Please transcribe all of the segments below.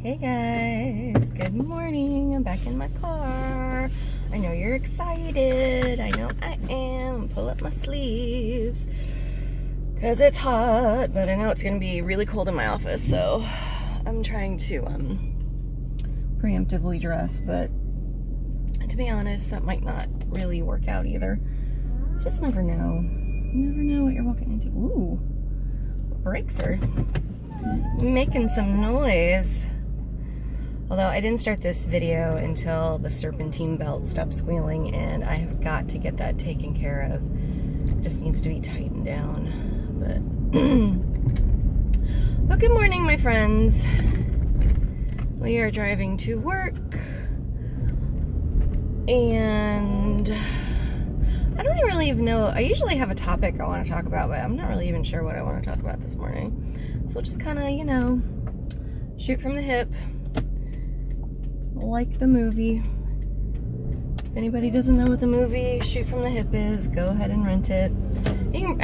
Hey guys, good morning. I'm back in my car. I know you're excited. I know I am. Pull up my sleeves because it's hot, but I know it's going to be really cold in my office, so I'm trying to preemptively dress, but to be honest, that might not really work out either. You just never know. You never know what you're walking into. Ooh, brakes are making some noise. Although I didn't start this video until the serpentine belt stopped squealing, and I have got to get that taken care of. It just needs to be tightened down. But good morning, my friends. We are driving to work, and I don't really even know. I usually have a topic I want to talk about, but I'm not really even sure what I want to talk about this morning. So we'll just kind of, shoot from the hip. Like the movie. If anybody doesn't know what the movie Shoot from the Hip is, go ahead and rent it. You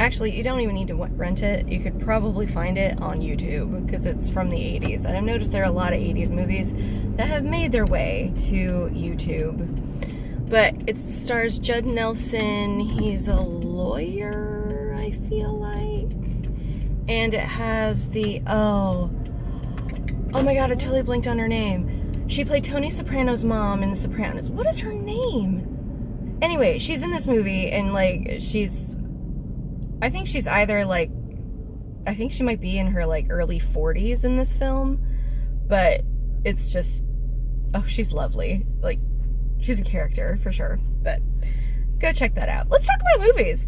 don't even need to rent it. You could probably find it on YouTube because it's from the 80s. And I've noticed there are a lot of 80s movies that have made their way to YouTube. But it stars Judd Nelson. He's a lawyer, I feel like. And it has oh my god, I totally blanked on her name. She played Tony Soprano's mom in The Sopranos. What is her name? Anyway, she's in this movie, and, I think she's either, I think she might be in her, early 40s in this film. But it's just, she's lovely. She's a character, for sure. But go check that out. Let's talk about movies.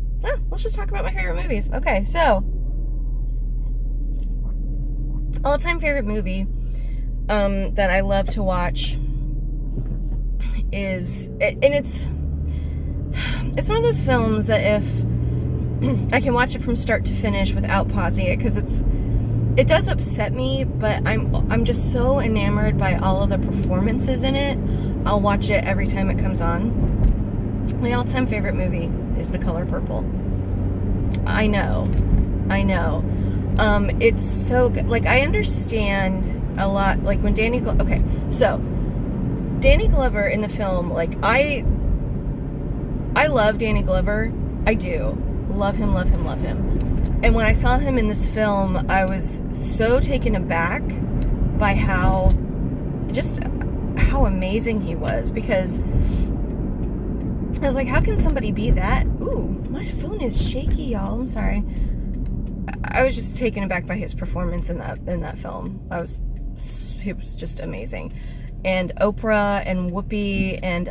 Let's just talk about my favorite movies. Okay, so, all-time favorite movie that I love to watch is, and it's one of those films that if I can watch it from start to finish without pausing it, because it does upset me, but I'm just so enamored by all of the performances in it. I'll watch it every time it comes on. My all-time favorite movie is The Color Purple. I know. It's so good. I understand a lot, when Danny Glover in the film, I love Danny Glover. I do. Love him. And when I saw him in this film, I was so taken aback by how amazing he was, because I was like, how can somebody be that? Ooh, my phone is shaky, y'all. I'm sorry. I was just taken aback by his performance in that film. He was just amazing. And Oprah and Whoopi and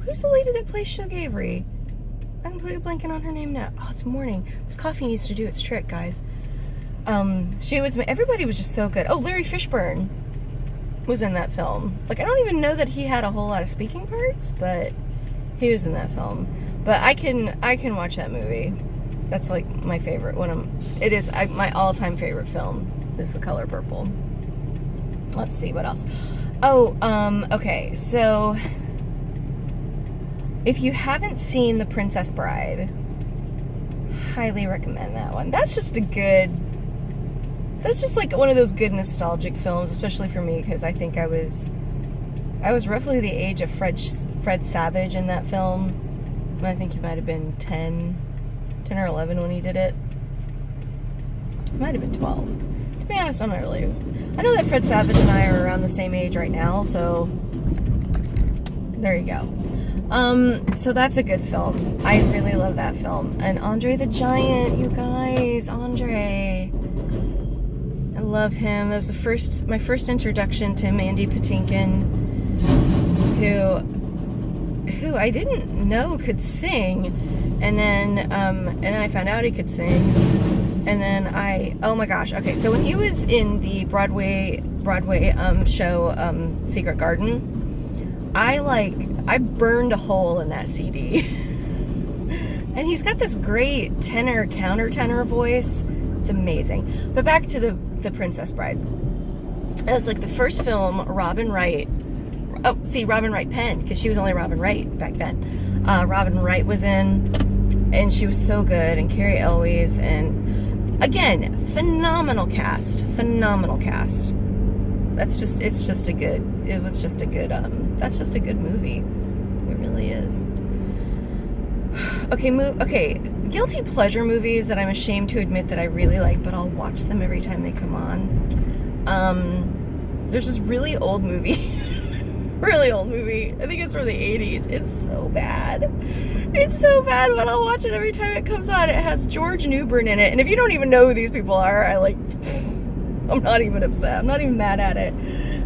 who's the lady that plays Shug Avery? I'm completely blanking on her name now. Oh, it's morning. This coffee needs to do its trick, guys. Everybody was just so good. Oh, Larry Fishburne was in that film. I don't even know that he had a whole lot of speaking parts, but he was in that film. But I can watch that movie. That's my favorite one. My all-time favorite film is The Color Purple. Let's see what else. Okay, so if you haven't seen The Princess Bride, highly recommend that one. That's just one of those good nostalgic films, especially for me, because I think I was roughly the age of Fred Savage in that film. I think he might have been 10 or 11 when he did it. He might have been 12. To be honest, I'm not really. I know that Fred Savage and I are around the same age right now, so there you go. So that's a good film. I really love that film. And Andre the Giant, you guys, Andre. I love him. That was my first introduction to Mandy Patinkin, who I didn't know could sing, and then I found out he could sing, and then oh my gosh, okay, so when he was in the Broadway show Secret Garden, I burned a hole in that CD. And he's got this great tenor countertenor voice. It's amazing. But back to the Princess Bride. It was the first film Robin Wright penned, because she was only Robin Wright back then. Robin Wright was in, and she was so good, and Carrie Elwes, and Again, phenomenal cast. That's just a good movie. It really is. Okay, guilty pleasure movies that I'm ashamed to admit that I really like, but I'll watch them every time they come on. There's this really old movie. I think it's from the 80s. It's so bad, but I'll watch it every time it comes on. It has George Newbern in it, and if you don't even know who these people are, I'm not even upset. I'm not even mad at it.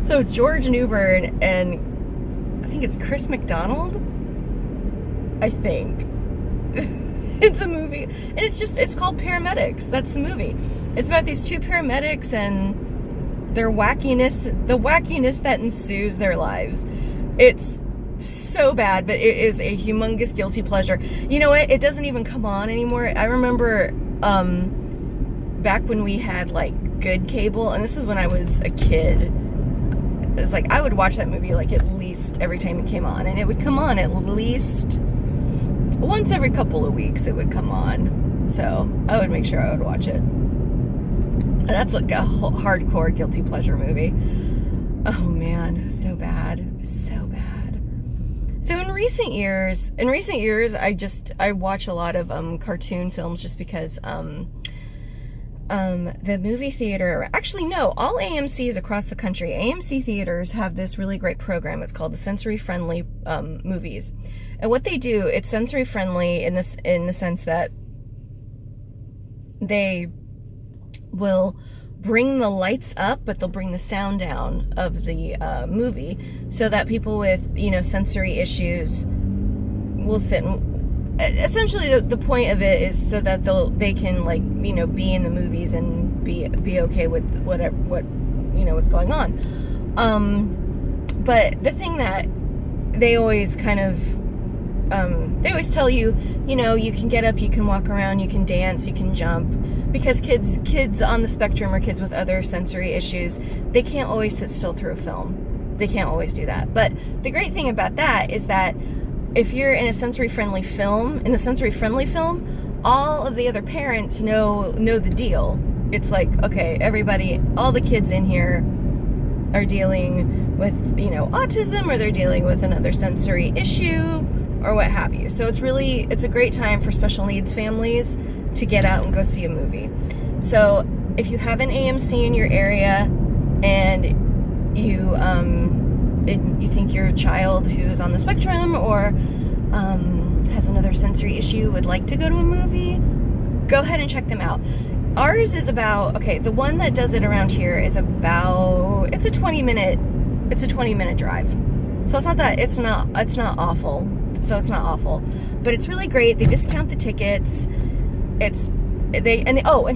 So George Newbern, and I think it's Chris McDonald, I think. It's a movie, and it's called Paramedics. That's the movie. It's about these two paramedics and the wackiness that ensues their lives. It's so bad, but it is a humongous guilty pleasure. You know what? It doesn't even come on anymore. I remember back when we had like good cable, and this was when I was a kid. It was like I would watch that movie like at least every time it came on, and it would come on at least once every couple of weeks. It would come on, so I would make sure I would watch it. That's like a hardcore guilty pleasure movie. Oh man, so bad. So in recent years, I watch a lot of cartoon films just because the movie theater, actually no, all AMCs across the country, AMC theaters have this really great program. It's called the Sensory Friendly Movies. And what they do, it's sensory friendly in the sense that they will bring the lights up, but they'll bring the sound down of the movie so that people with, sensory issues will sit and essentially the point of it is so that they can be in the movies and be okay with what's going on. But the thing that they always kind of they always tell you, you can get up, you can walk around, you can dance, you can jump. Because kids on the spectrum or kids with other sensory issues, they can't always sit still through a film. They can't always do that. But the great thing about that is that if you're in a sensory-friendly film, all of the other parents know the deal. It's like, okay, everybody, all the kids in here are dealing with, autism, or they're dealing with another sensory issue, or what have you. So it's a great time for special needs families to get out and go see a movie. So if you have an AMC in your area and you think your child who's on the spectrum or has another sensory issue would like to go to a movie, go ahead and check them out. Ours is the one that does it around here is it's a 20-minute drive. So it's not awful. But it's really great. They discount the tickets. And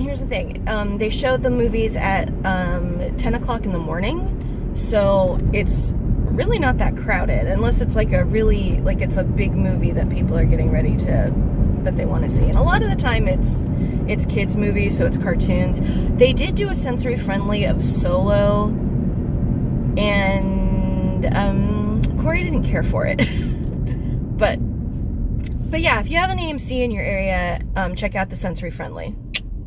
here's the thing. They showed the movies at 10 o'clock in the morning, so it's really not that crowded unless it's it's a big movie that people are getting ready that they want to see. And a lot of the time it's kids movies, so it's cartoons. They did do a sensory friendly of Solo, and Corey didn't care for it. But yeah, if you have an AMC in your area, check out the Sensory Friendly.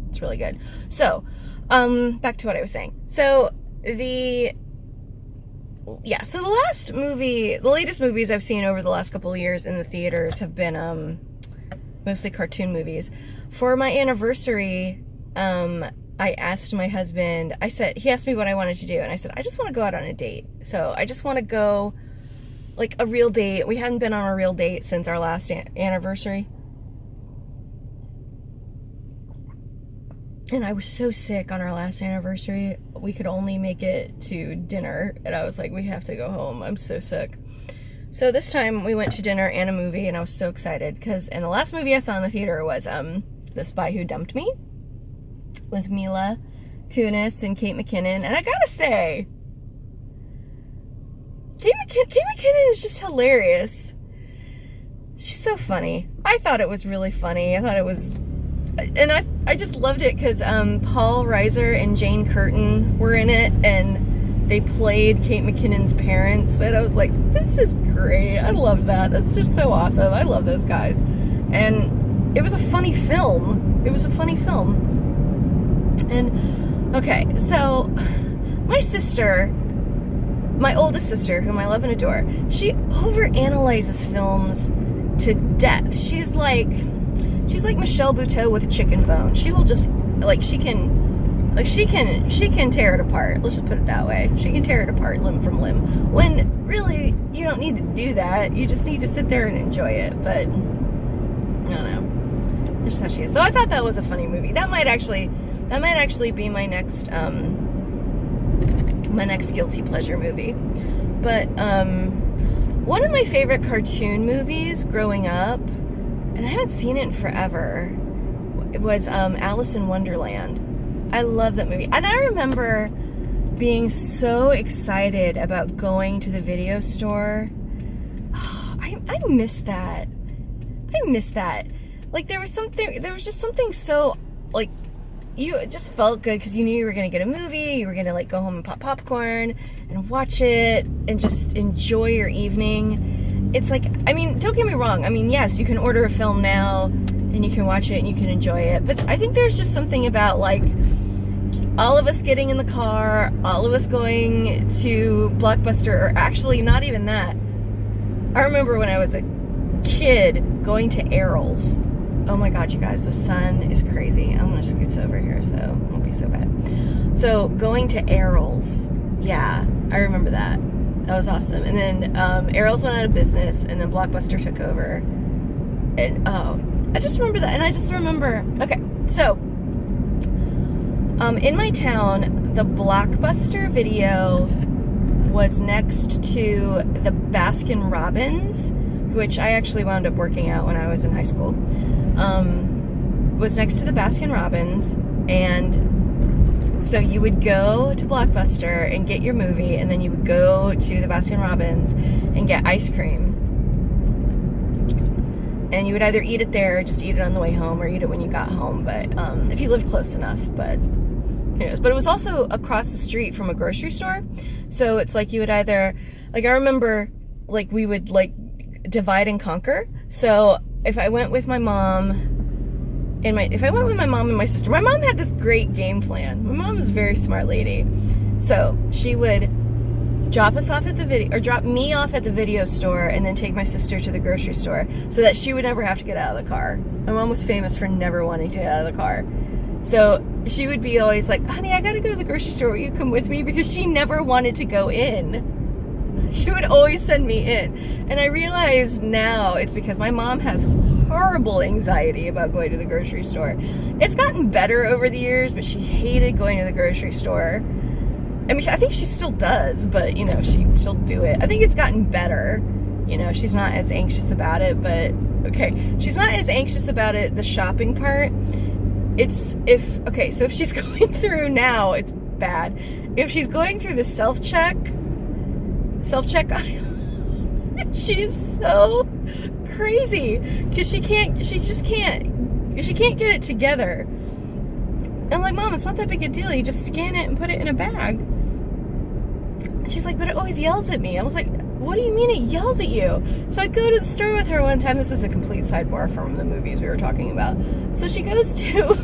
It's really good. So, back to what I was saying. So, the latest movies I've seen over the last couple of years in the theaters have been mostly cartoon movies. For my anniversary, I asked my husband, he asked me what I wanted to do, and I said, I just want to go out on a date. So, I just want to go a real date. We hadn't been on a real date since our last anniversary. And I was so sick on our last anniversary. We could only make it to dinner. And I was like, we have to go home. I'm so sick. So this time we went to dinner and a movie, and I was so excited. And the last movie I saw in the theater was The Spy Who Dumped Me with Mila Kunis and Kate McKinnon. And I gotta say, Kate McKinnon is just hilarious. She's so funny. I thought it was really funny. And I just loved it because Paul Reiser and Jane Curtin were in it, and they played Kate McKinnon's parents, and I was like, this is great. I love that. That's just so awesome. I love those guys. And it was a funny film. And, okay, so my sister, my oldest sister, whom I love and adore, she overanalyzes films to death. She's like Michelle Buteau with a chicken bone. She will just, she can tear it apart. Let's just put it that way. She can tear it apart limb from limb. When really, you don't need to do that. You just need to sit there and enjoy it. But, I don't know. That's how she is. So I thought that was a funny movie. That might actually be my next guilty pleasure movie. But one of my favorite cartoon movies growing up, and I haven't seen it in forever, it was Alice in Wonderland. I love that movie. And I remember being so excited about going to the video store. Oh, I miss that. I miss that. Like, there was just something so, like, it just felt good because you knew you were going to get a movie, you were going to, like, go home and pop popcorn and watch it and just enjoy your evening. It's like, I mean, don't get me wrong. I mean, yes, you can order a film now and you can watch it and you can enjoy it. But I think there's just something about, like, all of us getting in the car, all of us going to Blockbuster, or actually not even that. I remember when I was a kid going to Errol's. Oh my God, you guys, the sun is crazy. I'm gonna scoot over here so it won't be so bad. So going to Errol's, yeah, I remember that. That was awesome. And then Errol's went out of business, and then Blockbuster took over. And I just remember that. And I just remember, okay, so in my town, the Blockbuster Video was next to the Baskin Robbins, which I actually wound up working out when I was in high school. Was next to the Baskin Robbins, and so you would go to Blockbuster and get your movie, and then you would go to the Baskin Robbins and get ice cream. And you would either eat it there or just eat it on the way home, or eat it when you got home, but if you lived close enough. But anyways, but it was also across the street from a grocery store, so it's like you would either, like, I remember, like, we would, like, divide and conquer. So if I went with my mom and my sister, my mom had this great game plan. My mom was a very smart lady. So she would drop me off at the video store, and then take my sister to the grocery store so that she would never have to get out of the car. My mom was famous for never wanting to get out of the car. So she would be always like, honey, I gotta go to the grocery store. Will you come with me? Because she never wanted to go in. She would always send me in. And I realize now it's because my mom has horrible anxiety about going to the grocery store. It's gotten better over the years, but she hated going to the grocery store. I mean, I think she still does, but, you know, she'll do it. I think it's gotten better. You know, she's not as anxious about it, but, okay. She's not as anxious about it, the shopping part. So if she's going through now, it's bad. If she's going through the self-check aisle, she's so crazy because she just can't get it together. I'm like, Mom, it's not that big a deal. You just scan it and put it in a bag. And she's like, but it always yells at me. I was like, what do you mean it yells at you? So I go to the store with her one time. This is a complete sidebar from the movies we were talking about. So she goes to,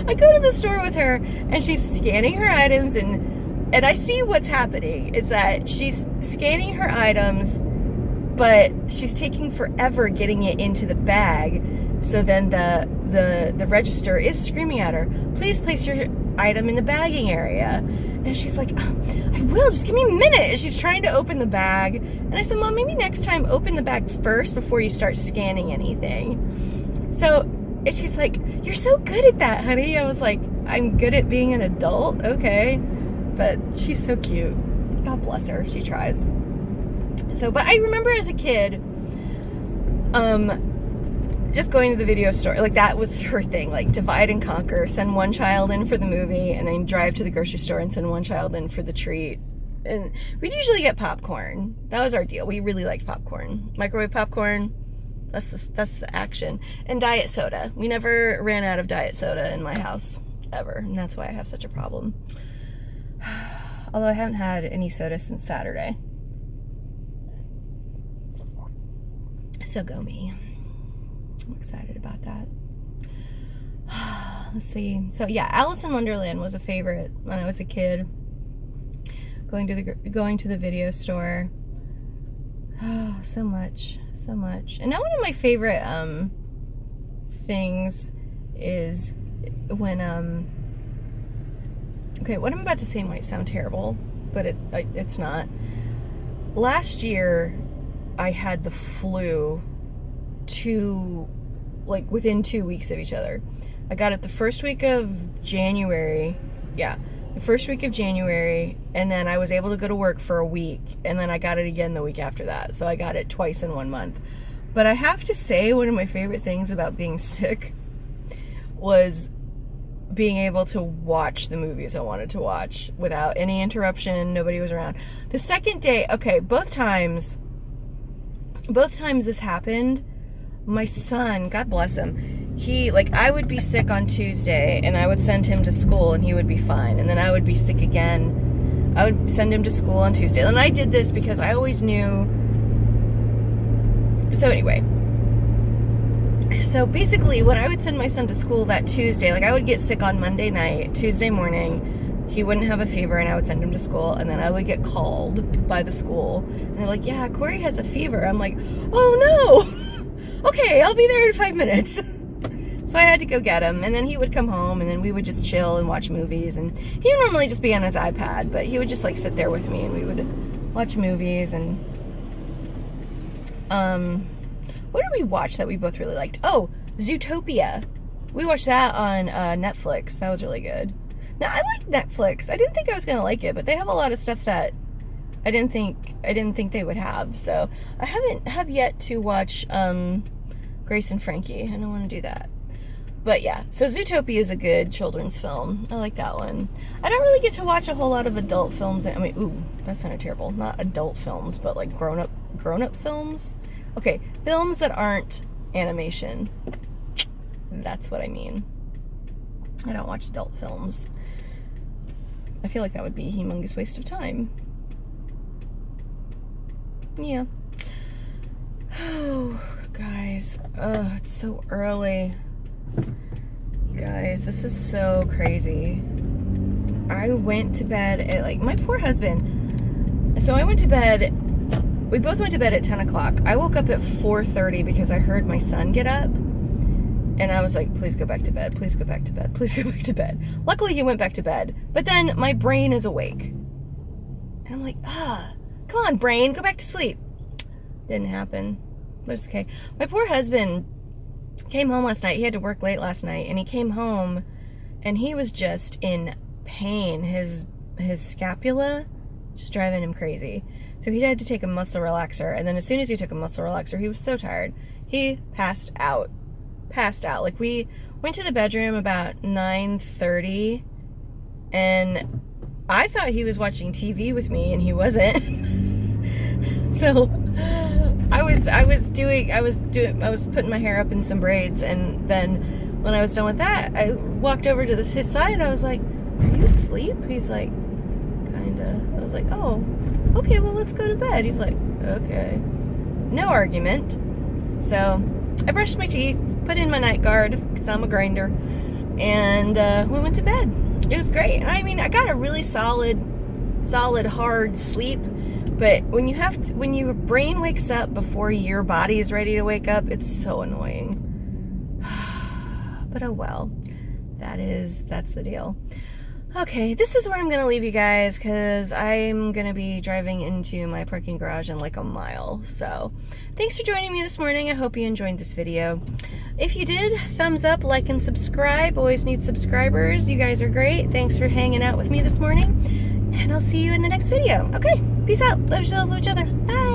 I go to the store with her, and she's scanning her items, and I see what's happening. It's that she's scanning her items, but she's taking forever getting it into the bag. So then the register is screaming at her, please place your item in the bagging area. And she's like, oh, I will, just give me a minute. And she's trying to open the bag. And I said, Mom, maybe next time open the bag first before you start scanning anything. So and she's like, you're so good at that, honey. I was like, I'm good at being an adult? Okay. But she's so cute. God bless her. She tries. So, but I remember as a kid, just going to the video store, like that was her thing, like divide and conquer, send one child in for the movie and then drive to the grocery store and send one child in for the treat. And we'd usually get popcorn. That was our deal. We really liked popcorn. Microwave popcorn, that's the action. And diet soda. We never ran out of diet soda in my house, ever. And that's why I have such a problem. Although I haven't had any soda since Saturday. So go me. I'm excited about that. let's see. So yeah, Alice in Wonderland was a favorite when I was a kid. Going to the video store. Oh, so much. And now one of my favorite things is when okay, what I'm about to say might sound terrible, but it's not. Last year I had the flu within 2 weeks of each other. I got it the first week of January. Yeah, the first week of January, and then I was able to go to work for a week, and then I got it again the week after that. So I got it twice in 1 month. But I have to say, one of my favorite things about being sick was being able to watch the movies I wanted to watch without any interruption. Nobody was around. The second day, okay, both times this happened, my son, God bless him, I would be sick on Tuesday and I would send him to school and he would be fine. And then I would be sick again. I would send him to school on Tuesday. And I did this because I always knew. So anyway, so basically when I would send my son to school that Tuesday, I would get sick on Monday night, Tuesday morning, he wouldn't have a fever and I would send him to school, and then I would get called by the school and they're like, yeah, Corey has a fever. I'm like, oh no. Okay, I'll be there in 5 minutes. So I had to go get him, and then he would come home, and then we would just chill and watch movies, and he would normally just be on his iPad, but he would just sit there with me and we would watch movies. And what did we watch that we both really liked? Oh, Zootopia. We watched that on Netflix. That was really good. Now, I like Netflix. I didn't think I was gonna like it, but they have a lot of stuff that I didn't think they would have. So I have yet to watch Grace and Frankie. I don't want to do that. But yeah, so Zootopia is a good children's film. I like that one. I don't really get to watch a whole lot of adult films. I mean, ooh, that sounded terrible. Not adult films, but grown-up films. Okay, films that aren't animation. That's what I mean. I don't watch adult films. I feel like that would be a humongous waste of time. Yeah. Oh, guys. Oh, it's so early. You guys, this is so crazy. I went to bed at my poor husband. So I went to bed. We both went to bed at 10 o'clock. I woke up at 4:30 because I heard my son get up. And I was like, please go back to bed. Please go back to bed. Please go back to bed. Luckily, he went back to bed. But then my brain is awake. And I'm like, come on, brain, go back to sleep. Didn't happen. But it's okay. My poor husband came home last night. He had to work late last night. And he came home and he was just in pain. His scapula just driving him crazy. So he had to take a muscle relaxer. And then as soon as he took a muscle relaxer, he was so tired. He passed out. We went to the bedroom about 9:30, and I thought he was watching TV with me, and he wasn't. So I was putting my hair up in some braids, and then when I was done with that, I walked over to his side. I was like, "Are you asleep?" He's like, "Kinda." I was like, "Oh, okay. Well, let's go to bed." He's like, "Okay." No argument. So I brushed my teeth, put in my night guard because I'm a grinder, and we went to bed. It was great. I mean, I got a really solid hard sleep, but when your brain wakes up before your body is ready to wake up, it's so annoying. But oh well, that's the deal. Okay, this is where I'm gonna leave you guys because I'm gonna be driving into my parking garage in like a mile. So thanks for joining me this morning. I hope you enjoyed this video. If you did, thumbs up, like, and subscribe. Always need subscribers. You guys are great. Thanks for hanging out with me this morning, and I'll see you in the next video. Okay, peace out. Love yourselves, love each other. Bye.